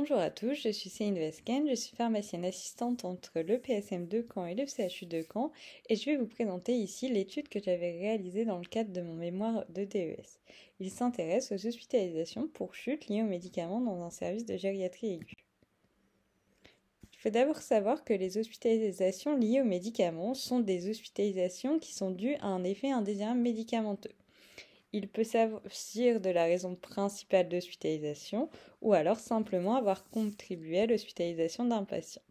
Bonjour à tous, je suis Céline Vesken, je suis pharmacienne assistante entre le PSM de Caen et le CHU de Caen et je vais vous présenter ici l'étude que j'avais réalisée dans le cadre de mon mémoire de DES. Il s'intéresse aux hospitalisations pour chute liées aux médicaments dans un service de gériatrie aiguë. Il faut d'abord savoir que les hospitalisations liées aux médicaments sont des hospitalisations qui sont dues à un effet indésirable médicamenteux. Il peut s'agir de la raison principale d'hospitalisation ou alors simplement avoir contribué à l'hospitalisation d'un patient.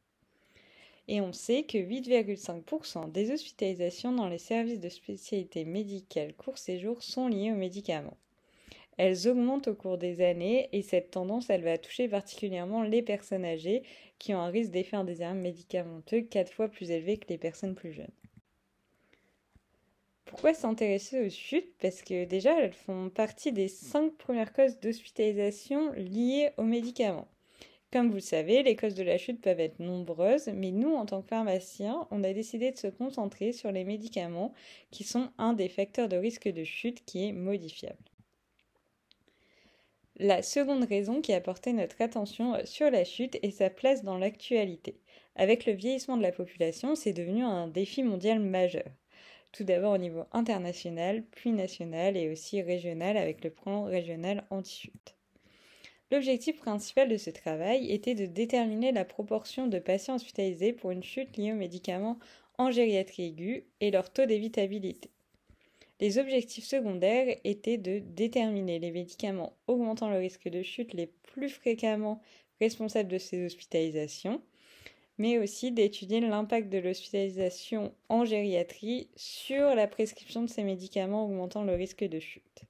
Et on sait que 8,5% des hospitalisations dans les services de spécialité médicale court séjour sont liées aux médicaments. Elles augmentent au cours des années et cette tendance, elle va toucher particulièrement les personnes âgées qui ont un risque d'effet indésirable médicamenteux 4 fois plus élevé que les personnes plus jeunes. Pourquoi s'intéresser aux chutes? Parce que déjà, elles font partie des 5 premières causes d'hospitalisation liées aux médicaments. Comme vous le savez, les causes de la chute peuvent être nombreuses, mais nous, en tant que pharmaciens, on a décidé de se concentrer sur les médicaments qui sont un des facteurs de risque de chute qui est modifiable. La seconde raison qui a porté notre attention sur la chute est sa place dans l'actualité. Avec le vieillissement de la population, c'est devenu un défi mondial majeur. Tout d'abord au niveau international, puis national et aussi régional avec le plan régional anti-chute. L'objectif principal de ce travail était de déterminer la proportion de patients hospitalisés pour une chute liée aux médicaments en gériatrie aiguë et leur taux d'évitabilité. Les objectifs secondaires étaient de déterminer les médicaments augmentant le risque de chute les plus fréquemment responsables de ces hospitalisations, mais aussi d'étudier l'impact de l'hospitalisation en gériatrie sur la prescription de ces médicaments augmentant le risque de chute.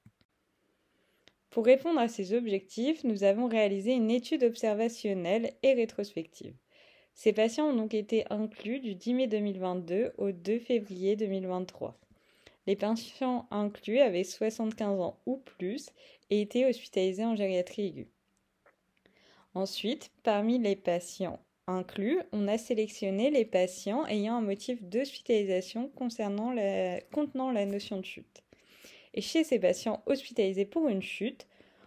Pour répondre à ces objectifs, nous avons réalisé une étude observationnelle et rétrospective. Ces patients ont donc été inclus du 10 mai 2022 au 2 février 2023. Les patients inclus avaient 75 ans ou plus et étaient hospitalisés en gériatrie aiguë. Ensuite, parmi les patients inclus, on a sélectionné les patients ayant un motif d'hospitalisation contenant la notion de chute. Et chez ces patients hospitalisés pour une chute,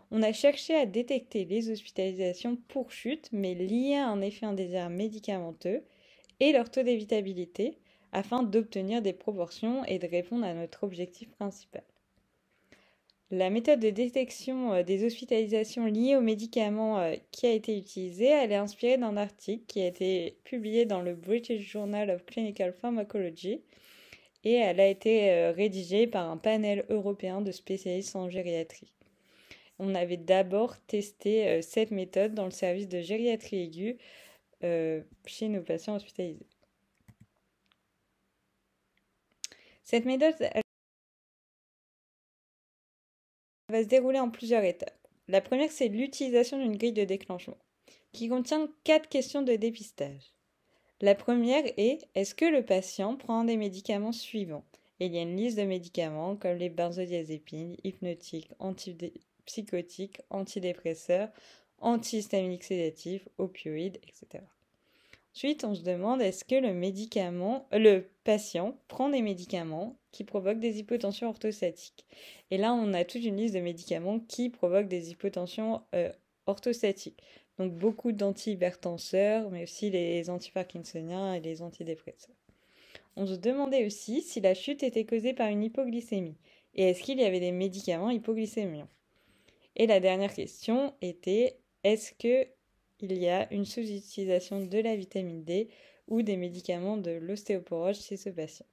on a cherché à détecter les hospitalisations pour chute, mais liées à un effet indésirable médicamenteux et leur taux d'évitabilité, afin d'obtenir des proportions et de répondre à notre objectif principal. La méthode de détection des hospitalisations liées aux médicaments qui a été utilisée, elle est inspirée d'un article qui a été publié dans le British Journal of Clinical Pharmacology et elle a été rédigée par un panel européen de spécialistes en gériatrie. On avait d'abord testé cette méthode dans le service de gériatrie aiguë chez nos patients hospitalisés. Cette méthode, elle va se dérouler en plusieurs étapes. La première, c'est l'utilisation d'une grille de déclenchement, qui contient 4 questions de dépistage. La première est, est-ce que le patient prend un des médicaments suivants? Et il y a une liste de médicaments comme les benzodiazépines, hypnotiques, antipsychotiques, antidépresseurs, antihistaminiques sédatifs, opioïdes, etc. Ensuite, on se demande est-ce que le patient prend des médicaments qui provoquent des hypotensions orthostatiques. Et là, on a toute une liste de médicaments qui provoquent des hypotensions orthostatiques. Donc beaucoup d'antihypertenseurs, mais aussi les antiparkinsoniens et les antidépresseurs. On se demandait aussi si la chute était causée par une hypoglycémie. Et est-ce qu'il y avait des médicaments hypoglycémiants? Et la dernière question était est-ce que il y a une sous-utilisation de la vitamine D ou des médicaments de l'ostéoporose chez ce patient.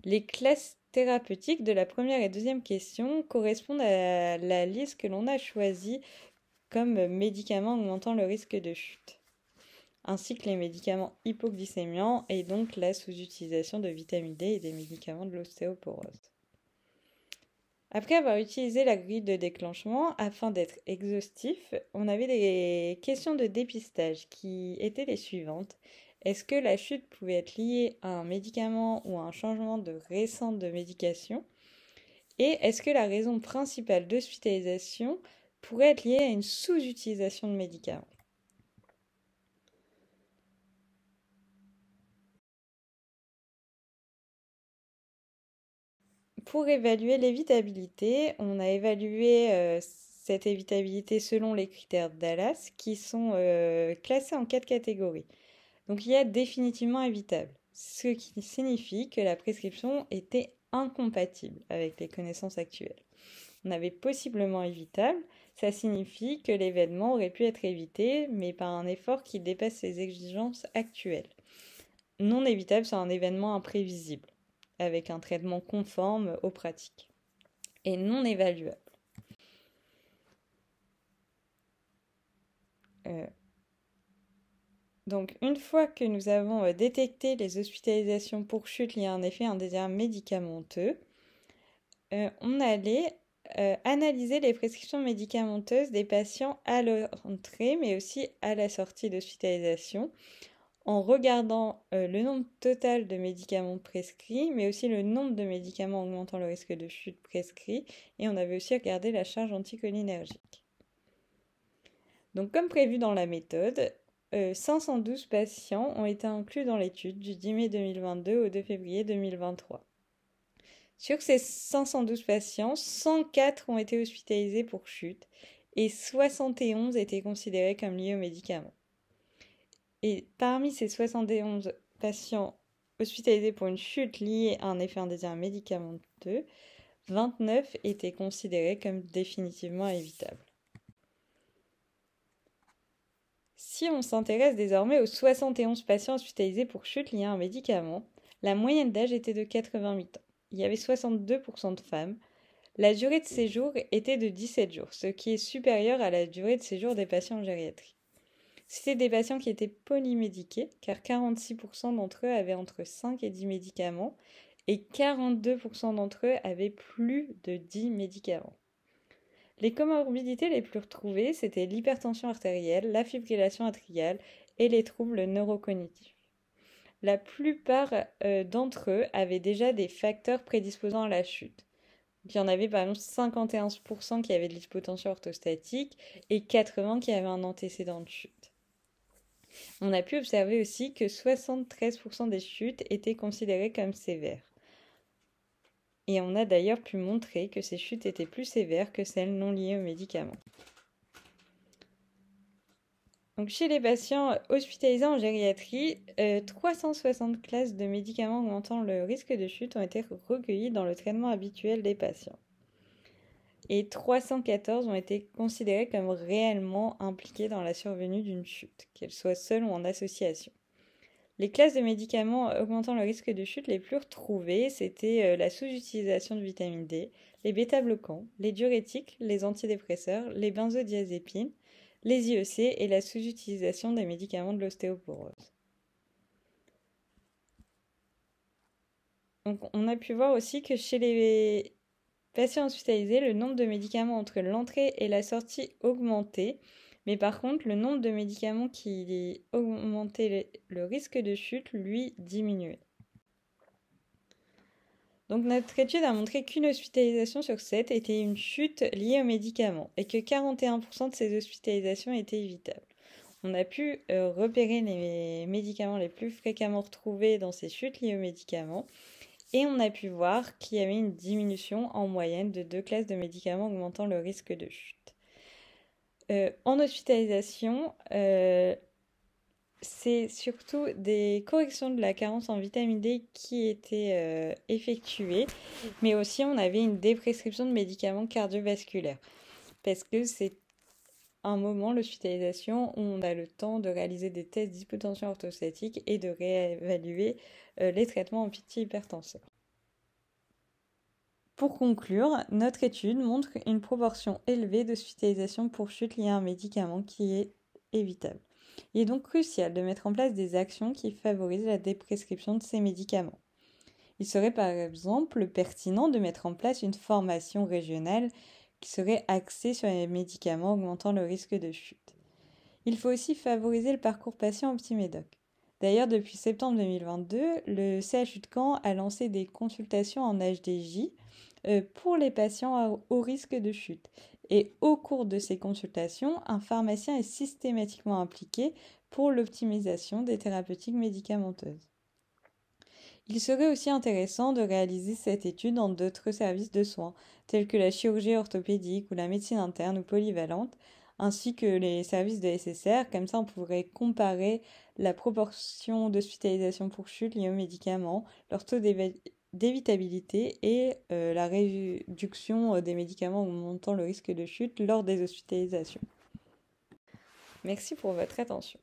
Les classes thérapeutiques de la première et deuxième question correspondent à la liste que l'on a choisie comme médicaments augmentant le risque de chute, ainsi que les médicaments hypoglycémiants et donc la sous-utilisation de vitamine D et des médicaments de l'ostéoporose. Après avoir utilisé la grille de déclenchement, afin d'être exhaustif, on avait des questions de dépistage qui étaient les suivantes. Est-ce que la chute pouvait être liée à un médicament ou à un changement de récent de médication? Et est-ce que la raison principale d'hospitalisation pourrait être liée à une sous-utilisation de médicaments? Pour évaluer l'évitabilité, on a évalué cette évitabilité selon les critères Dallas qui sont classés en 4 catégories. Donc il y a définitivement évitable, ce qui signifie que la prescription était incompatible avec les connaissances actuelles. On avait possiblement évitable, ça signifie que l'événement aurait pu être évité, mais par un effort qui dépasse les exigences actuelles. Non évitable, c'est un événement imprévisible, avec un traitement conforme aux pratiques. Et non évaluable. Donc, une fois que nous avons détecté les hospitalisations pour chute liées à un effet indésirable médicamenteux, on allait analyser les prescriptions médicamenteuses des patients à leur entrée, mais aussi à la sortie d'hospitalisation, en regardant le nombre total de médicaments prescrits, mais aussi le nombre de médicaments augmentant le risque de chute prescrits, et on avait aussi regardé la charge anticholinergique. Donc, comme prévu dans la méthode, 512 patients ont été inclus dans l'étude du 10 mai 2022 au 2 février 2023. Sur ces 512 patients, 104 ont été hospitalisés pour chute et 71 étaient considérés comme liés aux médicaments. Et parmi ces 71 patients hospitalisés pour une chute liée à un effet indésirable médicamenteux, 29 étaient considérés comme définitivement évitables. Si on s'intéresse désormais aux 71 patients hospitalisés pour chute liée à un médicament, la moyenne d'âge était de 88 ans. Il y avait 62% de femmes. La durée de séjour était de 17 jours, ce qui est supérieur à la durée de séjour des patients en gériatrie. C'était des patients qui étaient polymédiqués, car 46% d'entre eux avaient entre 5 et 10 médicaments, et 42% d'entre eux avaient plus de 10 médicaments. Les comorbidités les plus retrouvées, c'était l'hypertension artérielle, la fibrillation atriale et les troubles neurocognitifs. La plupart d'entre eux avaient déjà des facteurs prédisposant à la chute. Donc, il y en avait par exemple 51% qui avaient de l'hypotension orthostatique et 80% qui avaient un antécédent de chute. On a pu observer aussi que 73% des chutes étaient considérées comme sévères. Et on a d'ailleurs pu montrer que ces chutes étaient plus sévères que celles non liées aux médicaments. Donc, chez les patients hospitalisés en gériatrie, 360 classes de médicaments augmentant le risque de chute ont été recueillies dans le traitement habituel des patients. Et 314 ont été considérés comme réellement impliqués dans la survenue d'une chute, qu'elle soit seule ou en association. Les classes de médicaments augmentant le risque de chute les plus retrouvées, c'était la sous-utilisation de vitamine D, les bêta-bloquants, les diurétiques, les antidépresseurs, les benzodiazépines, les IEC et la sous-utilisation des médicaments de l'ostéoporose. Donc, on a pu voir aussi que chez les patients hospitalisés, le nombre de médicaments entre l'entrée et la sortie augmentait, mais par contre, le nombre de médicaments qui augmentaient le risque de chute, lui, diminuait. Donc notre étude a montré qu'une hospitalisation sur 7 était une chute liée aux médicaments et que 41% de ces hospitalisations étaient évitables. On a pu repérer les médicaments les plus fréquemment retrouvés dans ces chutes liées aux médicaments et on a pu voir qu'il y avait une diminution en moyenne de 2 classes de médicaments augmentant le risque de chute. En hospitalisation, c'est surtout des corrections de la carence en vitamine D qui étaient effectuées, mais aussi on avait une déprescription de médicaments cardiovasculaires, parce que c'est un moment, l'hospitalisation, où on a le temps de réaliser des tests d'hypotension orthostatique et de réévaluer les traitements anti-hypertenseurs. Pour conclure, notre étude montre une proportion élevée d'hospitalisation pour chute liée à un médicament qui est évitable. Il est donc crucial de mettre en place des actions qui favorisent la déprescription de ces médicaments. Il serait par exemple pertinent de mettre en place une formation régionale qui serait axée sur les médicaments augmentant le risque de chute. Il faut aussi favoriser le parcours patient OptiMédoc. D'ailleurs, depuis septembre 2022, le CHU de Caen a lancé des consultations en HDJ pour les patients à haut risque de chute. Et au cours de ces consultations, un pharmacien est systématiquement impliqué pour l'optimisation des thérapeutiques médicamenteuses. Il serait aussi intéressant de réaliser cette étude dans d'autres services de soins, tels que la chirurgie orthopédique ou la médecine interne ou polyvalente, ainsi que les services de SSR. Comme ça, on pourrait comparer la proportion d'hospitalisation pour chute liée aux médicaments, leur taux d'évitabilité et la réduction des médicaments augmentant le risque de chute lors des hospitalisations. Merci pour votre attention.